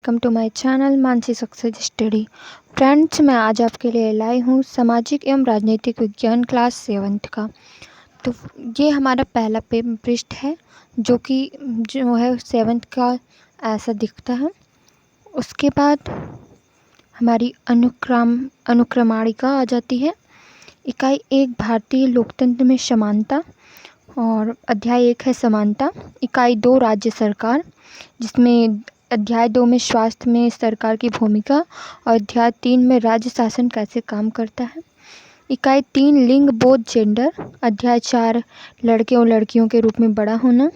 Welcome to my channel Mansi success study. Friends, मैं आज आपके लिए लाई हूँ सामाजिक एवं राजनीतिक विज्ञान क्लास 7th का। तो ये हमारा पहला पृष्ठ है जो है 7th का ऐसा दिखता है। उसके बाद हमारी अनुक्रमणिका आ जाती है। इकाई 1 भारतीय लोकतंत्र में समानता और अध्याय 1 है समानता। इकाई 2 राज्य सरकार, जिसमें अध्याय 2 में स्वास्थ्य में सरकार की भूमिका और अध्याय 3 में राज्य शासन कैसे काम करता है। इकाई 3 लिंग बोध जेंडर, अध्याय 4 लड़के और लड़कियों के रूप में बड़ा होना,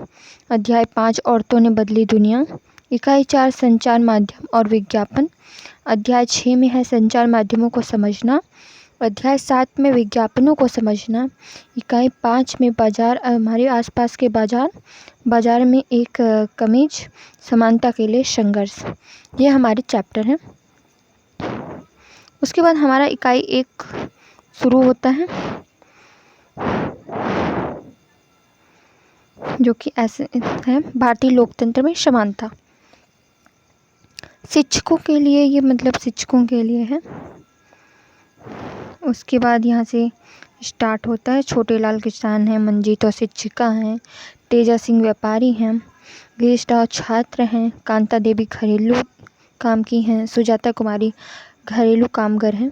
अध्याय 5 औरतों ने बदली दुनिया। इकाई 4 संचार माध्यम और विज्ञापन, अध्याय 6 में है संचार माध्यमों को समझना, अध्याय 7 में विज्ञापनों को समझना। इकाई 5 में बाजार, हमारे आसपास के बाजार में एक कमीज, समानता के लिए संघर्ष। ये हमारे चैप्टर हैं। उसके बाद हमारा इकाई 1 शुरू होता है, जो कि ऐसे है भारतीय लोकतंत्र में समानता। शिक्षकों के लिए ये मतलब शिक्षकों के लिए है। उसके बाद यहाँ से स्टार्ट होता है। छोटे लाल किसान हैं, मंजीत और शिक्षिका हैं, तेजा सिंह व्यापारी हैं, गिरीश राव छात्र हैं, कांता देवी घरेलू काम की हैं, सुजाता कुमारी घरेलू कामगर हैं।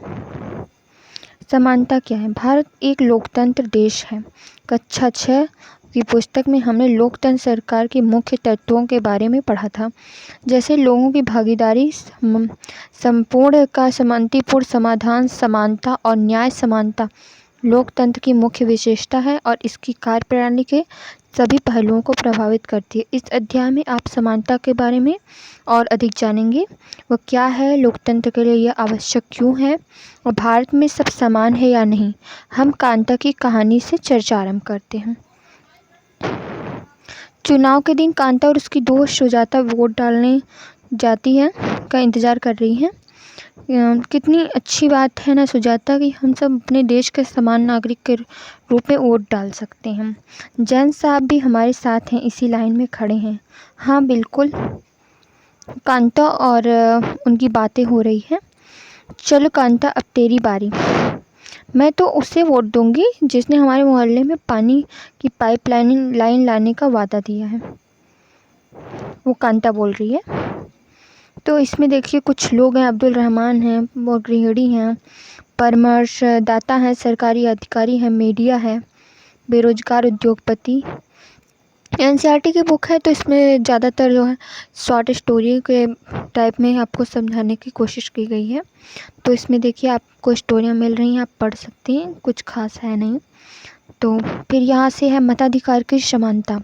समानता क्या है? भारत एक लोकतंत्र देश है। कक्षा 6 की पुस्तक में हमने लोकतंत्र सरकार के मुख्य तत्वों के बारे में पढ़ा था, जैसे लोगों की भागीदारी, संपूर्ण का शांतिपूर्ण समाधान, समानता और न्याय। समानता लोकतंत्र की मुख्य विशेषता है और इसकी कार्यप्रणाली के सभी पहलुओं को प्रभावित करती है। इस अध्याय में आप समानता के बारे में और अधिक जानेंगे। वो क्या है, लोकतंत्र के लिए यह आवश्यक क्यों है, और भारत में सब समान है या नहीं। हम कांता की कहानी से चर्चा आरंभ करते हैं। चुनाव के दिन कांता और उसकी दोस्त सुजाता वोट डालने जाती है का इंतज़ार कर रही हैं। कितनी अच्छी बात है ना सुजाता, कि हम सब अपने देश के समान नागरिक के रूप में वोट डाल सकते हैं। जैन साहब भी हमारे साथ हैं, इसी लाइन में खड़े हैं। हाँ बिल्कुल, कांता और उनकी बातें हो रही हैं। चलो कांता, अब तेरी बारी। मैं तो उसे वोट दूंगी जिसने हमारे मोहल्ले में पानी की पाइपलाइन लाने का वादा दिया है, वो कांता बोल रही है। तो इसमें देखिए कुछ लोग हैं, अब्दुल रहमान हैं, वो गृहिणी हैं, परामर्श दाता हैं, सरकारी अधिकारी हैं, मीडिया है, बेरोजगार उद्योगपति। एनसीईआरटी की बुक है, तो इसमें ज़्यादातर जो है शॉर्ट स्टोरी के टाइप में आपको समझाने की कोशिश की गई है। तो इसमें देखिए आपको स्टोरियाँ मिल रही हैं, आप पढ़ सकते हैं, कुछ खास है नहीं। तो फिर यहाँ से है मताधिकार की समानता।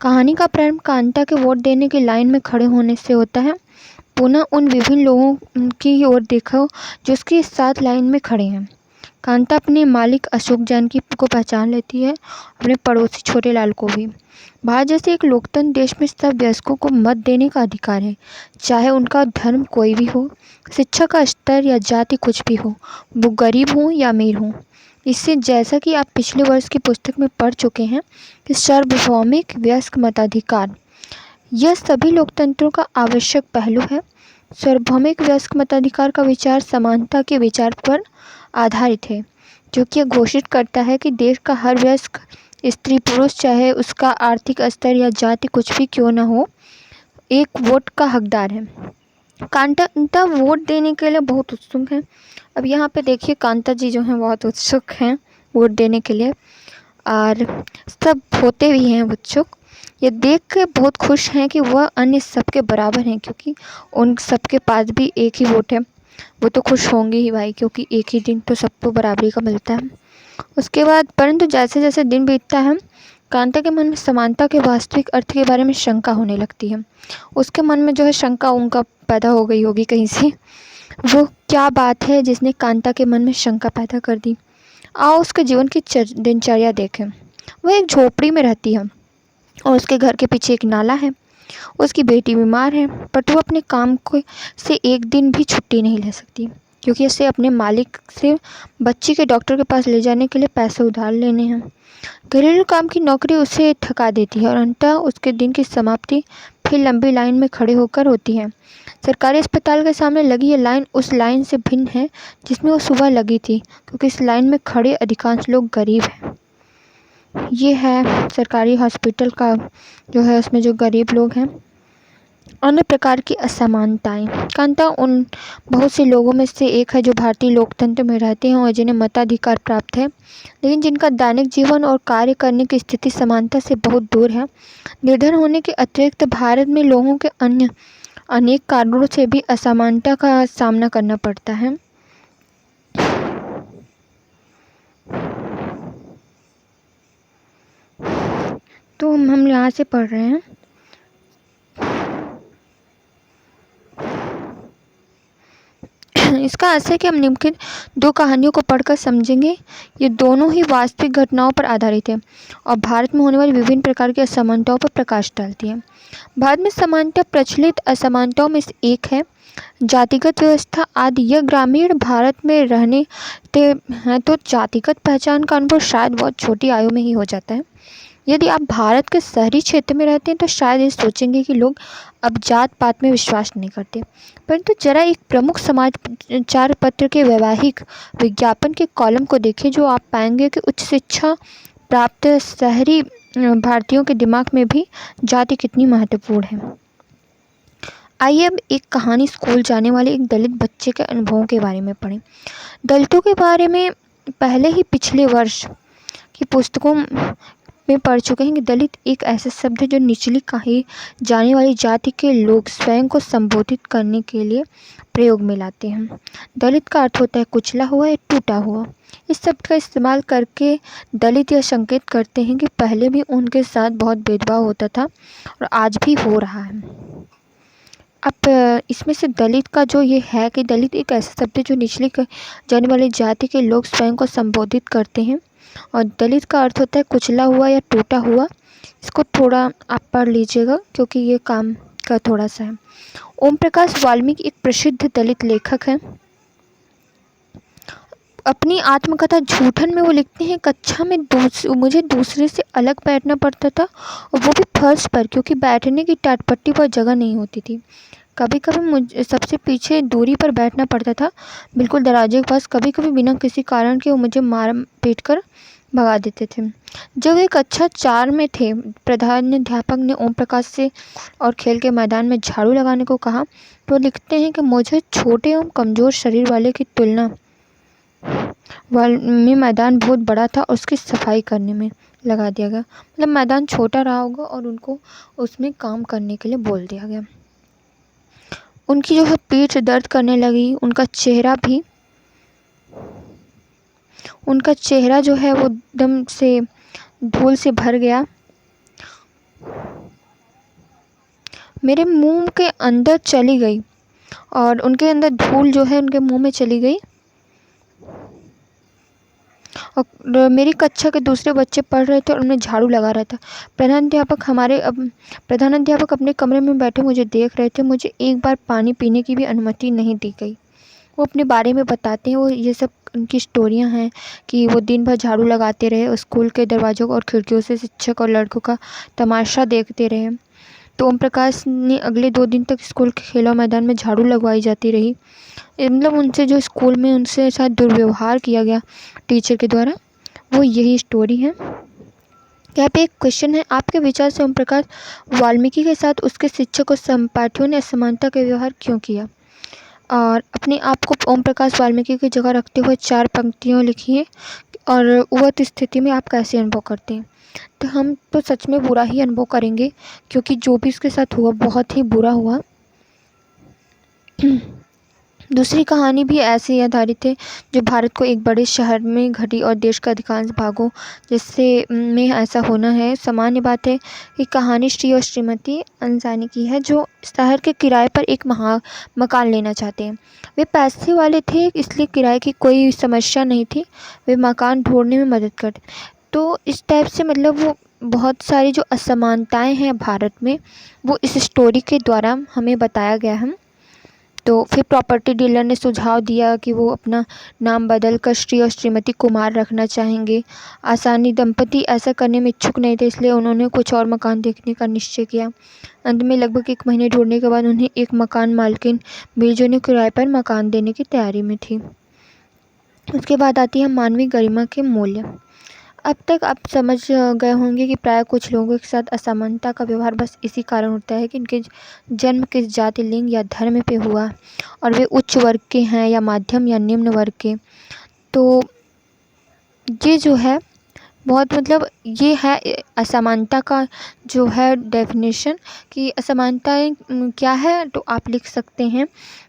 कहानी का प्रारंभ कांता के वोट देने की लाइन में खड़े होने से होता है। पुनः उन विभिन्न लोगों की ओर देखो जो उसके साथ लाइन में खड़े हैं। कांता अपने मालिक अशोक जैन को पहचान लेती है, अपने पड़ोसी छोटे लाल को भी। भारत जैसे एक लोकतंत्र देश में सब वयस्कों को मत देने का अधिकार है, चाहे उनका धर्म कोई भी हो, शिक्षा का स्तर या जाति कुछ भी हो, वो गरीब हों या अमीर हों। इससे जैसा कि आप पिछले वर्ष की पुस्तक में पढ़ चुके हैं कि सार्वभौमिक वयस्क मताधिकार यह सभी लोकतंत्रों का आवश्यक पहलू है। सार्वभौमिक वयस्क मताधिकार का विचार समानता के विचार पर आधारित है, जो कि यह घोषित करता है कि देश का हर वयस्क स्त्री पुरुष, चाहे उसका आर्थिक स्तर या जाति कुछ भी क्यों न हो, एक वोट का हकदार है। कांता वोट देने के लिए बहुत उत्सुक है। अब यहाँ पे देखिए कांता जी जो हैं बहुत उत्सुक हैं वोट देने के लिए, और सब होते भी हैं उत्सुक। ये देख के बहुत खुश हैं कि वह अन्य सबके बराबर हैं, क्योंकि उन सबके पास भी एक ही वोट है। वो तो खुश होंगे ही भाई, क्योंकि एक ही दिन तो सबको बराबरी का मिलता है। उसके बाद परंतु जैसे जैसे दिन बीतता है, कांता के मन में समानता के वास्तविक अर्थ के बारे में शंका होने लगती है। उसके मन में जो है शंका उनका पैदा हो गई होगी कहीं से। वो क्या बात है जिसने कांता के मन में शंका पैदा कर दी? आओ उसके जीवन की दिनचर्या देखें। वह एक झोपड़ी में रहती है और उसके घर के पीछे एक नाला है। उसकी बेटी बीमार है, पर वो अपने काम को से एक दिन भी छुट्टी नहीं ले सकती, क्योंकि उसे अपने मालिक से बच्ची के डॉक्टर के पास ले जाने के लिए पैसे उधार लेने हैं। घरेलू काम की नौकरी उसे थका देती है और अंततः उसके दिन की समाप्ति फिर लंबी लाइन में खड़े होकर होती है। सरकारी अस्पताल के सामने लगी ये लाइन उस लाइन से भिन्न है जिसमें वो सुबह लगी थी, क्योंकि इस लाइन में खड़े अधिकांश लोग गरीब हैं। ये है सरकारी हॉस्पिटल का जो है उसमें जो गरीब लोग हैं। अन्य प्रकार की असमानताएं। कांता उन बहुत से लोगों में से एक है जो भारतीय लोकतंत्र में रहते हैं और जिन्हें मताधिकार प्राप्त है, लेकिन जिनका दैनिक जीवन और कार्य करने की स्थिति समानता से बहुत दूर है। निर्धन होने के अतिरिक्त भारत में लोगों के अन्य अनेक कारणों से भी असमानता का सामना करना पड़ता है। तो हम यहाँ से पढ़ रहे हैं। इसका अर्थ है कि हम निम्नलिखित दो कहानियों को पढ़कर समझेंगे। ये दोनों ही वास्तविक घटनाओं पर आधारित है और भारत में होने वाली विभिन्न प्रकार की असमानताओं पर प्रकाश डालती है। भारत में समानता प्रचलित असमानताओं में से एक है जातिगत व्यवस्था आदि। यह ग्रामीण भारत में रहने हैं तो जातिगत पहचान का अनुभव शायद बहुत छोटी आयु में ही हो जाता है। यदि आप भारत के शहरी क्षेत्र में रहते हैं तो शायद ये सोचेंगे कि लोग अब जात पात में विश्वास नहीं करते, परंतु जरा एक प्रमुख समाचार पत्र के वैवाहिक विज्ञापन के कॉलम को देखें, जो आप पाएंगे कि उच्च शिक्षा प्राप्त शहरी भारतीयों के दिमाग में भी जाति कितनी महत्वपूर्ण है। आइए अब एक कहानी स्कूल जाने वाले एक दलित बच्चे के अनुभवों के बारे में पढ़ें। दलितों के बारे में पहले ही पिछले वर्ष की पुस्तकों में पढ़ चुके हैं कि दलित एक ऐसा शब्द है जो निचली कही जाने वाली जाति के लोग स्वयं को संबोधित करने के लिए प्रयोग में लाते हैं। दलित का अर्थ होता है कुचला हुआ या टूटा हुआ। इस शब्द का इस्तेमाल करके दलित यह संकेत करते हैं कि पहले भी उनके साथ बहुत भेदभाव होता था और आज भी हो रहा है। अब इसमें से दलित का जो ये है कि दलित एक ऐसा शब्द है जो निचली जाने वाली जाति के लोग स्वयं को संबोधित करते हैं और दलित का अर्थ होता है कुचला हुआ या टूटा हुआ। इसको थोड़ा आप पढ़ लीजिएगा क्योंकि ये काम का थोड़ा सा है। ओम प्रकाश वाल्मीकि एक प्रसिद्ध दलित लेखक हैं। अपनी आत्मकथा झूठन में वो लिखते हैं, कक्षा में मुझे दूसरे से अलग बैठना पड़ता था और वो भी फर्श पर, क्योंकि बैठने की टाटपट्टी पर जगह नहीं होती थी। कभी कभी मुझे सबसे पीछे दूरी पर बैठना पड़ता था, बिल्कुल दरवाजे के पास। कभी कभी बिना किसी कारण के वो मुझे मार पीट कर भगा देते थे। जब वे कक्षा 4 में थे, प्रधानाध्यापक ने ओम प्रकाश से और खेल के मैदान में झाड़ू लगाने को कहा, तो लिखते हैं कि मुझे छोटे एवं कमज़ोर शरीर वाले की तुलना में मैदान बहुत बड़ा था और उसकी सफाई करने में लगा दिया गया। मतलब मैदान छोटा रहा होगा और उनको उसमें काम करने के लिए बोल दिया गया। उनकी जो है पीठ दर्द करने लगी। उनका चेहरा जो है वो एकदम से धूल से भर गया। मेरे मुंह के अंदर चली गई और उनके अंदर धूल जो है उनके मुंह में चली गई। और मेरी कक्षा के दूसरे बच्चे पढ़ रहे थे और उन्हें झाड़ू लगा रहा था। प्रधानाध्यापक अपने कमरे में बैठे मुझे देख रहे थे। मुझे एक बार पानी पीने की भी अनुमति नहीं दी गई। वो अपने बारे में बताते हैं, वो ये सब उनकी स्टोरियां हैं कि वो दिन भर झाड़ू लगाते रहे, स्कूल के दरवाज़ों और खिड़कियों से शिक्षक और लड़कों का तमाशा देखते रहे। तो ओम प्रकाश ने अगले 2 दिन तक स्कूल के खेलों मैदान में झाड़ू लगवाई जाती रही। मतलब उनसे जो स्कूल में उनसे साथ दुर्व्यवहार किया गया टीचर के द्वारा, वो यही स्टोरी है। यहाँ पे एक क्वेश्चन है, आपके विचार से ओम प्रकाश वाल्मीकि के साथ उसके शिक्षक और सहपाठियों ने असमानता का व्यवहार क्यों किया? और अपने आप को ओम प्रकाश वाल्मीकि की जगह रखते हुए 4 पंक्तियों लिखिए और उक्त स्थिति में आप कैसे अनुभव करते हैं। तो हम तो सच में बुरा ही अनुभव करेंगे, क्योंकि जो भी उसके साथ हुआ बहुत ही बुरा हुआ। दूसरी कहानी भी ऐसे ही आधारित है, जो भारत को एक बड़े शहर में घटी और देश के अधिकांश भागों जिससे में ऐसा होना है। सामान्य बात है कि कहानी श्री और श्रीमती अंसानी की है, जो शहर के किराए पर एक मकान लेना चाहते हैं। वे पैसे वाले थे, इसलिए किराए की कोई समस्या नहीं थी। वे मकान ढूंढने में मदद करते। तो इस टाइप से मतलब वो बहुत सारी जो असमानताएं हैं भारत में, वो इस स्टोरी के द्वारा हमें बताया गया है। तो फिर प्रॉपर्टी डीलर ने सुझाव दिया कि वो अपना नाम बदल कर श्री और श्रीमती कुमार रखना चाहेंगे। आसानी दंपति ऐसा करने में इच्छुक नहीं थे, इसलिए उन्होंने कुछ और मकान देखने का निश्चय किया। अंत में लगभग 1 महीने ढूंढने के बाद उन्हें एक मकान मालकिन मिली जो उन्हें किराए पर मकान देने की तैयारी में थी। उसके बाद आती है मानवीय गरिमा के मूल्य। अब तक आप समझ गए होंगे कि प्राय कुछ लोगों के साथ असमानता का व्यवहार बस इसी कारण होता है कि उनके जन्म किस जाति, लिंग या धर्म पे हुआ और वे उच्च वर्ग के हैं या मध्यम या निम्न वर्ग के। तो ये जो है बहुत ये है असमानता का जो है डेफिनेशन कि असमानताएं क्या है। तो आप लिख सकते हैं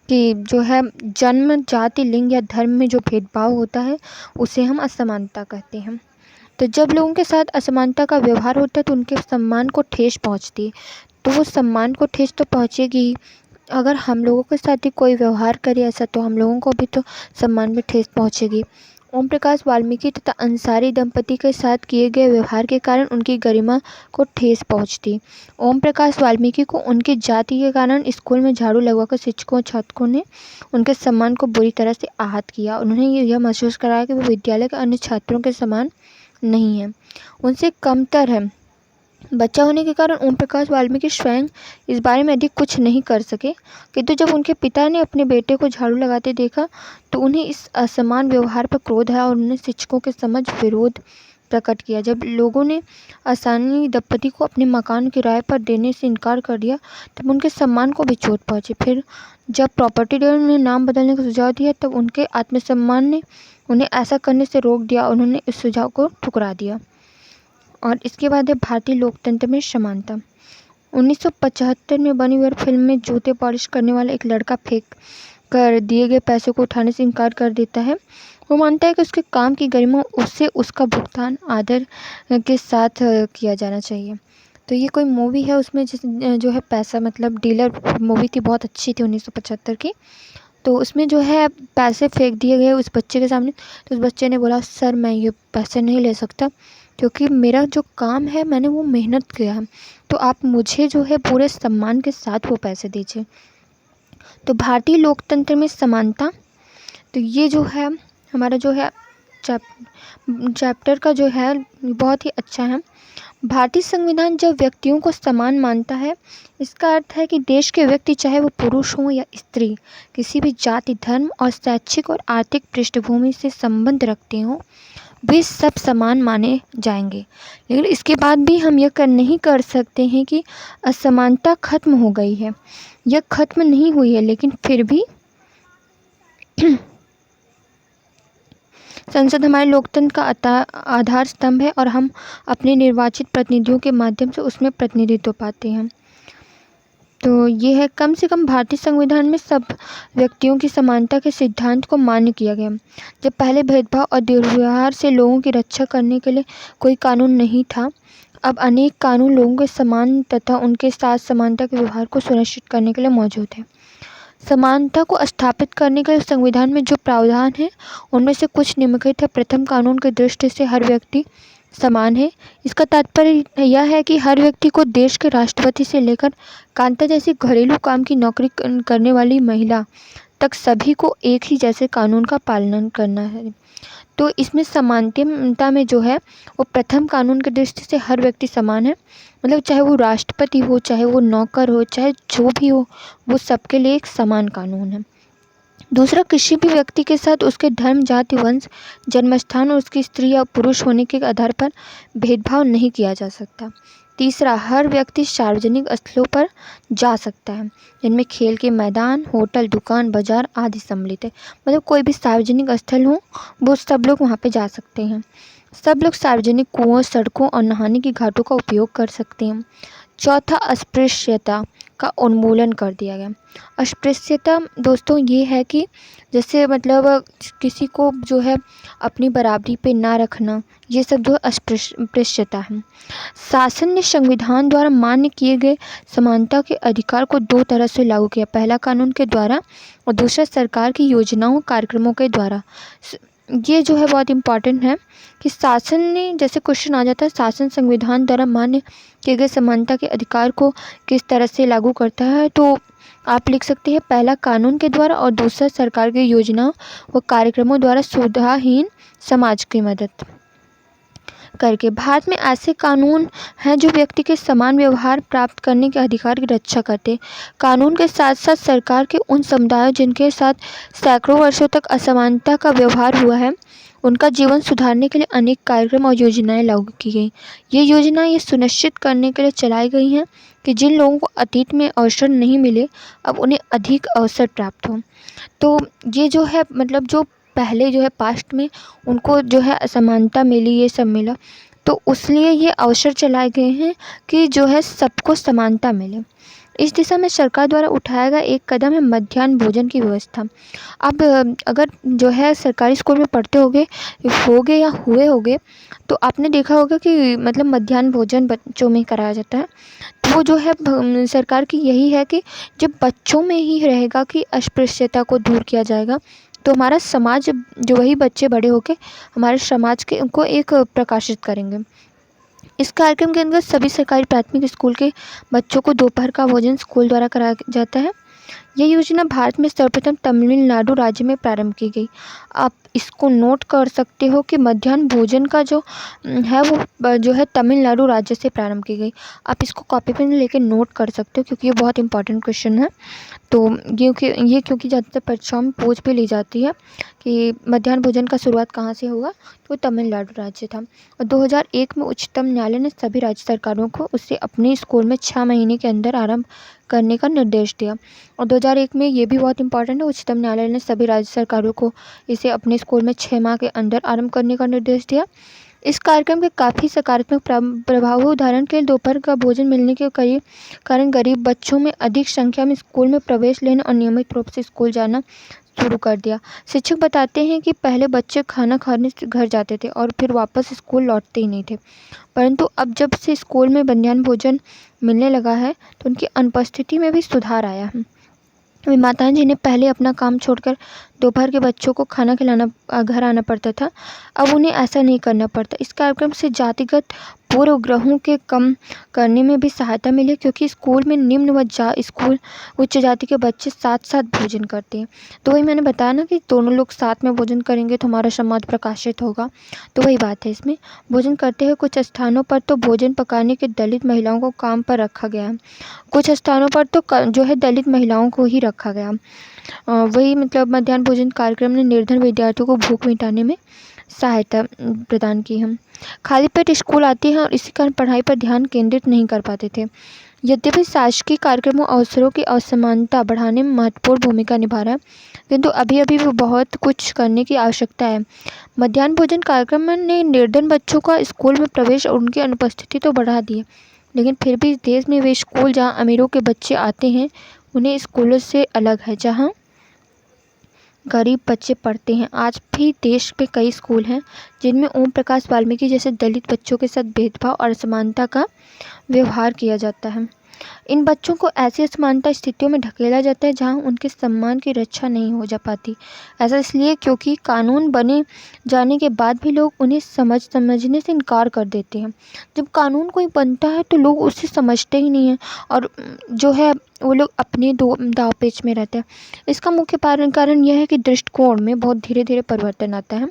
कि जो है जन्म, जाति, लिंग या धर्म में जो भेदभाव होता है उसे हम असमानता कहते हैं। तो जब लोगों के साथ असमानता का व्यवहार होता है तो उनके सम्मान को ठेस पहुंचती है। तो वो सम्मान को ठेस तो पहुंचेगी ही। अगर हम लोगों के साथ ही कोई व्यवहार करे ऐसा तो हम लोगों को भी तो सम्मान में ठेस पहुंचेगी। ओम प्रकाश वाल्मीकि तथा अंसारी दंपति के साथ किए गए व्यवहार के कारण उनकी गरिमा को ठेस पहुंचती। ओम प्रकाश वाल्मीकि को उनकी जाति के कारण स्कूल में झाड़ू लगवाकर शिक्षकों छात्रों ने उनके सम्मान को बुरी तरह से आहत किया। उन्होंने यह महसूस कराया कि वो विद्यालय के अन्य छात्रों के समान नहीं है, उनसे कमतर है। बच्चा होने के कारण ओम प्रकाश वाल्मीकि स्वयं इस बारे में अधिक कुछ नहीं कर सके, किंतु जब उनके पिता ने अपने बेटे को झाड़ू लगाते देखा तो उन्हें इस असमान व्यवहार पर क्रोध आया और उन्होंने शिक्षकों के समझ विरोध प्रकट किया। जब लोगों ने आसानी दंपति को अपने मकान किराए पर देने से इनकार कर दिया तब उनके सम्मान को भी चोट पहुंची। फिर जब प्रॉपर्टी डीलर ने नाम बदलने का सुझाव दिया तब उनके आत्मसम्मान ने उन्हें ऐसा करने से रोक दिया। उन्होंने इस सुझाव को ठुकरा दिया। और इसके बाद है भारतीय लोकतंत्र में समानता। 1975 में बनी हुई फिल्म में जूते पॉलिश करने वाला एक लड़का फेंक कर दिए गए पैसे को उठाने से इनकार कर देता है। वो मानता है कि उसके काम की गरिमा उससे उसका भुगतान आदर के साथ किया जाना चाहिए। तो ये कोई मूवी है, उसमें जो है पैसा डीलर मूवी थी, बहुत अच्छी थी 1975 की। तो उसमें जो है पैसे फेंक दिए गए उस बच्चे के सामने। तो उस बच्चे ने बोला, सर मैं ये पैसे नहीं ले सकता क्योंकि मेरा जो काम है मैंने वो मेहनत किया है, तो आप मुझे जो है पूरे सम्मान के साथ वो पैसे दीजिए। तो भारतीय लोकतंत्र में समानता, तो ये जो है हमारा जो है चैप्टर का जो है बहुत ही अच्छा है। भारतीय संविधान जब व्यक्तियों को समान मानता है, इसका अर्थ है कि देश के व्यक्ति चाहे वो पुरुष हो या स्त्री, किसी भी जाति, धर्म और शैक्षिक और आर्थिक पृष्ठभूमि से संबंध रखते हों, वे सब समान माने जाएंगे। लेकिन इसके बाद भी हम यह नहीं कर सकते हैं कि असमानता खत्म हो गई है। यह खत्म नहीं हुई है, लेकिन फिर भी संसद हमारे लोकतंत्र का आधार स्तंभ है और हम अपने निर्वाचित प्रतिनिधियों के माध्यम से उसमें प्रतिनिधित्व पाते हैं। तो ये है, कम से कम भारतीय संविधान में सब व्यक्तियों की समानता के सिद्धांत को मान्य किया गया। जब पहले भेदभाव और दुर्व्यवहार से लोगों की रक्षा करने के लिए कोई कानून नहीं था, अब अनेक कानून लोगों के समान तथा उनके साथ समानता के व्यवहार को सुनिश्चित करने के लिए मौजूद है। समानता को स्थापित करने के लिए संविधान में जो प्रावधान है उनमें से कुछ निम्नलिखित है। प्रथम, कानून की दृष्टि से हर व्यक्ति समान है। इसका तात्पर्य यह है कि हर व्यक्ति को देश के राष्ट्रपति से लेकर कांता जैसी घरेलू काम की नौकरी करने वाली महिला तक सभी को एक ही जैसे कानून का पालन करना है। तो इसमें समानता में जो है वो प्रथम, कानून की दृष्टि से हर व्यक्ति समान है, चाहे वो राष्ट्रपति हो, चाहे वो नौकर हो, चाहे जो भी हो, वो सबके लिए एक समान कानून है। दूसरा, किसी भी व्यक्ति के साथ उसके धर्म, जाति, वंश, जन्मस्थान और उसकी स्त्री या पुरुष होने के आधार पर भेदभाव नहीं किया जा सकता। तीसरा, हर व्यक्ति सार्वजनिक स्थलों पर जा सकता है, जिनमें खेल के मैदान, होटल, दुकान, बाजार आदि सम्मिलित है। कोई भी सार्वजनिक स्थल हो वो सब लोग वहाँ पे जा सकते हैं। सब लोग सार्वजनिक कुओं, सड़कों और नहाने की घाटों का उपयोग कर सकते हैं। चौथा, अस्पृश्यता का उन्मूलन कर दिया गया। अस्पृश्यता दोस्तों ये है कि जैसे किसी को जो है अपनी बराबरी पे ना रखना, ये सब जो अस्पृश्यता है। शासन ने संविधान द्वारा मान्य किए गए समानता के अधिकार को दो तरह से लागू किया। पहला, कानून के द्वारा और दूसरा, सरकार की योजनाओं कार्यक्रमों के द्वारा। ये जो है बहुत इम्पॉर्टेंट है कि शासन ने, जैसे क्वेश्चन आ जाता है, शासन संविधान द्वारा मान्य किए गए समानता के अधिकार को किस तरह से लागू करता है, तो आप लिख सकते हैं पहला कानून के द्वारा और दूसरा सरकार की योजनाओं व कार्यक्रमों द्वारा सुविधाहीन समाज की मदद करके। भारत में ऐसे कानून हैं जो व्यक्ति के समान व्यवहार प्राप्त करने के अधिकार की रक्षा करते हैं। कानून के साथ साथ सरकार के उन समुदायों जिनके साथ सैकड़ों वर्षों तक असमानता का व्यवहार हुआ है, उनका जीवन सुधारने के लिए अनेक कार्यक्रम और योजनाएं लागू की गई। ये योजनाएं ये सुनिश्चित करने के लिए चलाई गई हैं कि जिन लोगों को अतीत में अवसर नहीं मिले, अब उन्हें अधिक अवसर प्राप्त हों। तो ये जो है, मतलब जो पहले जो है पास्ट में उनको जो है असमानता मिली, ये सब मिला, तो उसलिए ये अवसर चलाए गए हैं कि जो है सबको समानता मिले। इस दिशा में सरकार द्वारा उठाया गया एक कदम है मध्याह्न भोजन की व्यवस्था। अब अगर जो है सरकारी स्कूल में पढ़ते होगे या हुए होगे, तो आपने देखा होगा कि मतलब मध्याह्न भोजन बच्चों में कराया जाता है। तो वो जो है सरकार की यही है कि जब बच्चों में ही रहेगा कि अस्पृश्यता को दूर किया जाएगा, तो हमारा समाज, जो वही बच्चे बड़े होके हमारे समाज के उनको एक प्रकाशित करेंगे। इस कार्यक्रम के अंदर सभी सरकारी प्राथमिक स्कूल के बच्चों को दोपहर का भोजन स्कूल द्वारा कराया जाता है। यह योजना भारत में सर्वप्रथम तमिलनाडु राज्य में प्रारंभ की गई। आप इसको नोट कर सकते हो कि मध्याह्न भोजन का जो है वो जो है तमिलनाडु राज्य से प्रारंभ की गई। आप इसको कॉपी पेन लेके नोट कर सकते हो क्योंकि ये बहुत इंपॉर्टेंट क्वेश्चन है। तो क्योंकि ज़्यादातर परीक्षाओं में पूछ भी ली जाती है कि मध्याह्न भोजन का शुरुआत कहाँ से होगा, तो तमिलनाडु राज्य था। और 2001 में उच्चतम न्यायालय ने सभी राज्य सरकारों को उसे अपने स्कूल में 6 महीने के अंदर आरंभ करने का निर्देश दिया। और 2001 में ये भी बहुत इंपॉर्टेंट है, उच्चतम न्यायालय ने सभी राज्य सरकारों को इसे अपने स्कूल में 6 माह के अंदर आरंभ करने का निर्देश दिया। इस कार्यक्रम के काफ़ी सकारात्मक प्रभाव हुए। उदाहरण के लिए दोपहर का भोजन मिलने के कारण गरीब बच्चों में अधिक संख्या में स्कूल में प्रवेश लेना और नियमित रूप से स्कूल जाना शुरू कर दिया। शिक्षक बताते हैं कि पहले बच्चे खाना खाने घर जाते थे और फिर वापस स्कूल लौटते ही नहीं थे, परंतु अब जब से स्कूल में मध्याह्न भोजन मिलने लगा है तो उनकी अनुपस्थिति में भी सुधार आया है। वे माताएं जिन्हें पहले अपना काम छोड़कर दोपहर के बच्चों को खाना खिलाना घर आना पड़ता था, अब उन्हें ऐसा नहीं करना पड़ता। इस कार्यक्रम से जातिगत पूर्वग्रहों के कम करने में भी सहायता मिली, क्योंकि स्कूल में निम्न व स्कूल उच्च जाति के बच्चे साथ साथ भोजन करते हैं। तो वही मैंने बताया ना कि दोनों लोग साथ में भोजन करेंगे तो हमारा समाज प्रकाशित होगा, तो वही बात है इसमें। भोजन करते हुए कुछ स्थानों पर तो भोजन पकाने के दलित महिलाओं को काम पर रखा गया है, कुछ स्थानों पर तो जो है दलित महिलाओं को ही रखा गया। वही मतलब मध्याह्न भोजन कार्यक्रम ने निर्धन विद्यार्थियों को भूख मिटाने में सहायता प्रदान की है। खाली पेट स्कूल आते हैं और इसी कारण पढ़ाई पर ध्यान केंद्रित नहीं कर पाते थे। यद्यपि शासकीय कार्यक्रमों अवसरों की असमानता बढ़ाने में महत्वपूर्ण भूमिका निभा रहा है, किंतु अभी अभी वो बहुत कुछ करने की आवश्यकता है। मध्याह्न भोजन कार्यक्रम ने निर्धन बच्चों का स्कूल में प्रवेश और उनकी अनुपस्थिति तो बढ़ा दी है, लेकिन फिर भी देश में वे स्कूल जहाँ अमीरों के बच्चे आते हैं उन्हें स्कूलों से अलग है जहाँ गरीब बच्चे पढ़ते हैं। आज भी देश में कई स्कूल हैं जिनमें ओम प्रकाश वाल्मीकि जैसे दलित बच्चों के साथ भेदभाव और असमानता का व्यवहार किया जाता है। इन बच्चों को ऐसी असमानता स्थितियों में ढकेला जाता है जहां उनके सम्मान की रक्षा नहीं हो जा पाती। ऐसा इसलिए क्योंकि कानून बने जाने के बाद भी लोग उन्हें समझने से इनकार कर देते हैं। जब कानून कोई बनता है तो लोग उसे समझते ही नहीं हैं और जो है वो लोग अपने दाव पेच में रहते हैं। इसका मुख्य कारण यह है कि दृष्टिकोण में बहुत धीरे धीरे परिवर्तन आता है।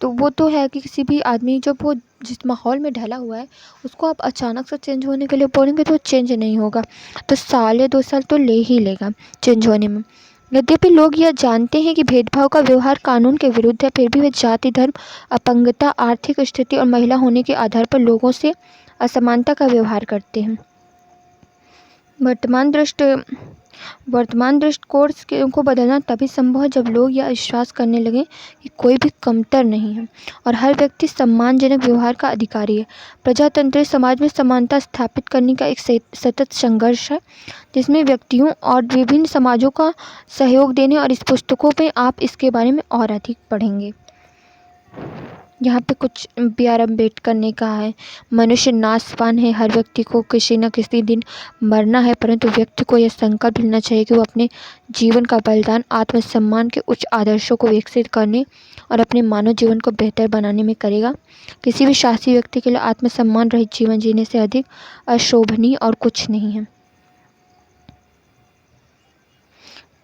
तो वो तो है कि किसी भी आदमी जब वो जिस माहौल में ढला हुआ है उसको आप अचानक से चेंज होने के लिए बोलेंगे तो चेंज नहीं होगा, तो साल या 2 साल तो ले ही लेगा चेंज होने में। यद्यपि लोग यह जानते हैं कि भेदभाव का व्यवहार कानून के विरुद्ध है, फिर भी वे जाति, धर्म, अपंगता, आर्थिक स्थिति और महिला होने के आधार पर लोगों से असमानता का व्यवहार करते हैं। वर्तमान दृष्टिकोण को बदलना तभी संभव है जब लोग यह विश्वास करने लगें कि कोई भी कमतर नहीं है और हर व्यक्ति सम्मानजनक व्यवहार का अधिकारी है। प्रजातंत्र समाज में समानता स्थापित करने का एक सतत संघर्ष है, जिसमें व्यक्तियों और विभिन्न समाजों का सहयोग देने और इस पुस्तकों में आप इसके बारे में और अधिक पढ़ेंगे। यहाँ पे कुछ बी आर अम्बेडकर ने कहा है, मनुष्य नाशवान है, हर व्यक्ति को किसी न किसी दिन मरना है, परंतु व्यक्ति को यह संकल्प लेना चाहिए कि वो अपने जीवन का बलिदान आत्मसम्मान के उच्च आदर्शों को विकसित करने और अपने मानव जीवन को बेहतर बनाने में करेगा। किसी भी शासी व्यक्ति के लिए आत्मसम्मान रहित जीवन जीने से अधिक अशोभनीय और कुछ नहीं है।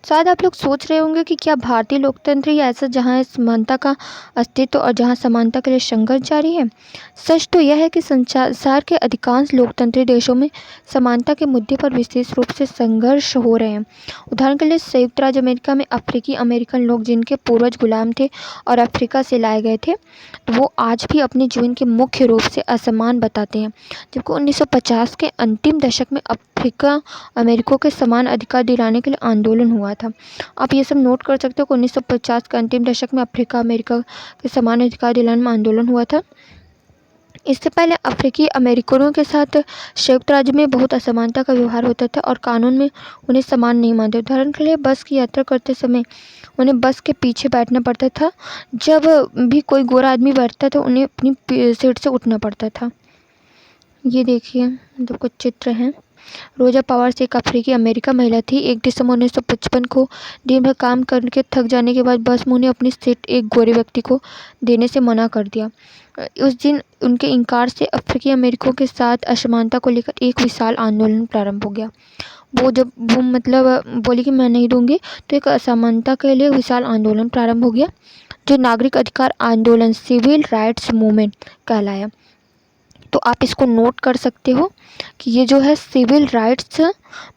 शायद आप लोग सोच रहे होंगे कि क्या भारतीय लोकतंत्र ही ऐसा जहां समानता का अस्तित्व और जहां समानता के लिए संघर्ष जारी है। सच तो यह है कि संसार के अधिकांश लोकतंत्री देशों में समानता के मुद्दे पर विशेष रूप से संघर्ष हो रहे हैं। उदाहरण के लिए संयुक्त राज्य अमेरिका में अफ्रीकी अमेरिकन लोग जिनके पूर्वज गुलाम थे और अफ्रीका से लाए गए थे, वो आज भी अपने जीवन के मुख्य रूप से असमान बताते हैं। जबकि 1950 के अंतिम दशक में अफ्रीका अमेरिका के समान अधिकार दिलाने के लिए आंदोलन हुआ था। आप ये सब नोट कर सकते हो कि 1950 के अंतिम दशक में अफ्रीका अमेरिका के समान अधिकार दिलाने में आंदोलन हुआ था। इससे पहले अफ्रीकी अमेरिकनों के साथ संयुक्त राज्य में बहुत असमानता का व्यवहार होता था और कानून में उन्हें समान नहीं मानते। उदाहरण के लिए बस की यात्रा करते समय उन्हें बस के पीछे बैठना पड़ता था। जब भी कोई गोरा आदमी बैठता था उन्हें अपनी सीट से उठना पड़ता था। ये देखिए, मतलब कुछ चित्र हैं। रोजा पावर्स एक अफ्रीकी अमेरिका महिला थी। 1 दिसंबर 1955 को दिन भर काम करके थक जाने के बाद बस में उन्हें अपनी सीट एक गोरे व्यक्ति को देने से मना कर दिया। उस दिन उनके इनकार से अफ्रीकी अमेरिकियों के साथ असमानता को लेकर एक विशाल आंदोलन प्रारंभ हो गया। वो मतलब बोली कि मैं नहीं दूंगी, तो एक असमानता के लिए विशाल आंदोलन प्रारंभ हो गया, जो नागरिक अधिकार आंदोलन सिविल राइट्स मूवमेंट कहलाया। तो आप इसको नोट कर सकते हो कि ये जो है सिविल राइट्स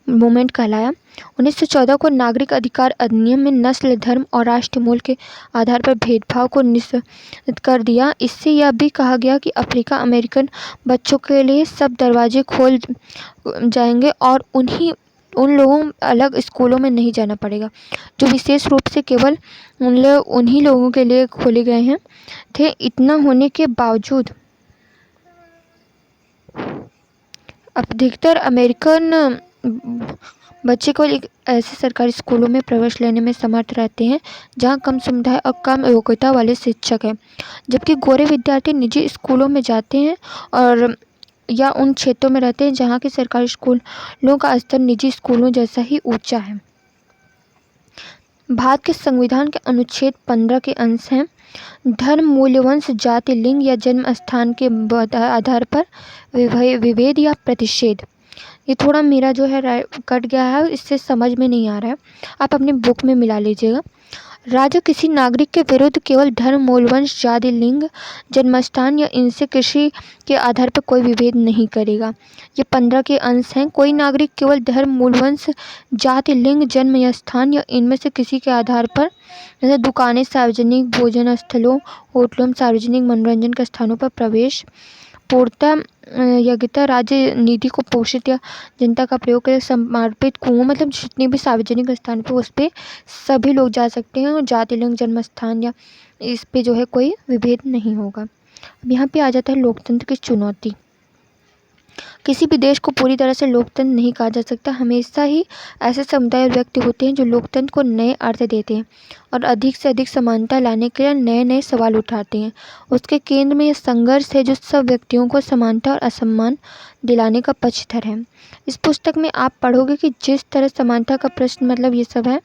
मूवमेंट कहलाया। 1914 को नागरिक अधिकार अधिनियम में नस्ल, धर्म और राष्ट्रीय मूल के आधार पर भेदभाव को निषिद्ध कर दिया। इससे यह भी कहा गया कि अफ्रीका अमेरिकन बच्चों के लिए सब दरवाजे खोल जाएंगे और उन लोगों अलग स्कूलों में नहीं जाना पड़ेगा, जो विशेष रूप से केवल उन्हीं लोगों के लिए खोले गए हैं थे। इतना होने के बावजूद अधिकतर अमेरिकन बच्चे को एक ऐसे सरकारी स्कूलों में प्रवेश लेने में समर्थ रहते हैं जहां कम सुविधाएं और कम योग्यता वाले शिक्षक हैं, जबकि गोरे विद्यार्थी निजी स्कूलों में जाते हैं और या उन क्षेत्रों में रहते हैं जहां के सरकारी स्कूलों का स्तर निजी स्कूलों जैसा ही ऊंचा है। भारत के संविधान के अनुच्छेद 15 के अंश हैं, धर्म, मूल्य, वंश, जाति, लिंग या जन्म स्थान के आधार पर विभेद या प्रतिषेध। ये थोड़ा मेरा जो है कट गया है, इससे समझ में नहीं आ रहा है, आप अपनी बुक में मिला लीजिएगा। राज्य किसी नागरिक के विरुद्ध केवल धर्म, मूल, वंश, जाति, लिंग, जन्मस्थान या इनसे किसी के आधार पर कोई विभेद नहीं करेगा। ये 15 के अंश हैं। कोई नागरिक केवल धर्म, मूल, वंश, जाति, लिंग, जन्म या स्थान या इनमें से किसी के आधार पर, जैसे दुकानें, सार्वजनिक भोजन स्थलों, होटलों, सार्वजनिक मनोरंजन के स्थानों पर प्रवेश, पूर्णतः योग्यता, राज्य निधि को पोषित या जनता का प्रयोग कर समर्पित कुओं, मतलब जितने भी सार्वजनिक स्थान पर उस पर सभी लोग जा सकते हैं और जाति, लिंग, जन्म स्थान या इस पे जो है कोई विभेद नहीं होगा। अब यहाँ पे आ जाता है लोकतंत्र की चुनौती। किसी भी देश को पूरी तरह से लोकतंत्र नहीं कहा जा सकता। हमेशा ही ऐसे समुदाय और व्यक्ति होते हैं जो लोकतंत्र को नए अर्थ देते हैं और अधिक से अधिक समानता लाने के लिए नए नए सवाल उठाते हैं। उसके केंद्र में यह संघर्ष है जो सब व्यक्तियों को समानता और असम्मान दिलाने का पक्षधर है। इस पुस्तक में आप पढ़ोगे कि जिस तरह समानता का प्रश्न, मतलब ये सब है,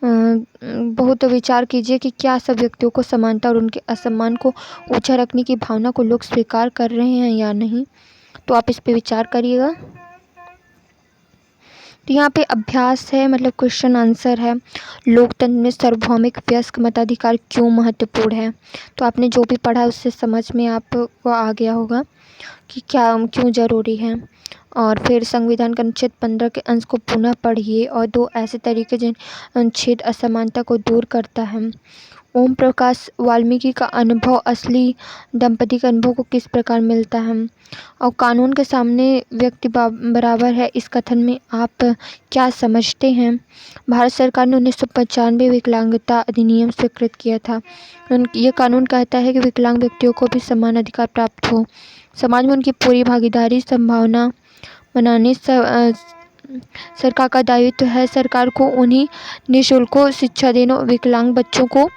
बहुत विचार कीजिए कि क्या सब व्यक्तियों को समानता और उनके असम्मान को ऊंचा रखने की भावना को लोग स्वीकार कर रहे हैं या नहीं। तो आप इस पे विचार करिएगा। तो यहाँ पे अभ्यास है, मतलब क्वेश्चन आंसर है, लोकतंत्र में सार्वभौमिक वयस्क मताधिकार क्यों महत्वपूर्ण है। तो आपने जो भी पढ़ा उससे समझ में आपको आ गया होगा कि क्या क्यों ज़रूरी है। और फिर संविधान का अनुच्छेद 15 के अंश को पुनः पढ़िए और 2 ऐसे तरीके जिन अनुच्छेद असमानता को दूर करता है। ओम प्रकाश वाल्मीकि का अनुभव असली दंपति के अनुभव को किस प्रकार मिलता है, और कानून के सामने व्यक्ति बराबर है, इस कथन में आप क्या समझते हैं। भारत सरकार ने 1995 विकलांगता अधिनियम स्वीकृत किया था। ये कानून कहता है कि विकलांग व्यक्तियों को भी समान अधिकार प्राप्त हो, समाज में उनकी पूरी भागीदारी संभावना बनाने सरकार का दायित्व है। सरकार को उन्हें निःशुल्क शिक्षा देना, विकलांग बच्चों को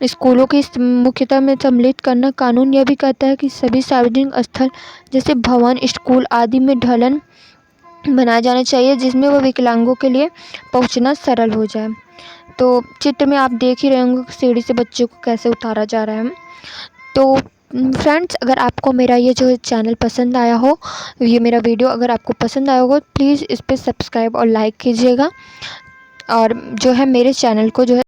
स्कूलों की मुख्यतः में सम्मिलित करना। कानून यह भी कहता है कि सभी सार्वजनिक स्थल जैसे भवन, स्कूल आदि में ढलान बनाया जाना चाहिए जिसमें वह विकलांगों के लिए पहुंचना सरल हो जाए। तो चित्र में आप देख ही रहे होंगे सीढ़ी से बच्चों को कैसे उतारा जा रहा है। तो फ्रेंड्स, अगर आपको मेरा ये जो चैनल पसंद आया हो, ये मेरा वीडियो अगर आपको पसंद आया होगा, प्लीज़ इस पर सब्सक्राइब और लाइक कीजिएगा। और जो है मेरे चैनल को जो है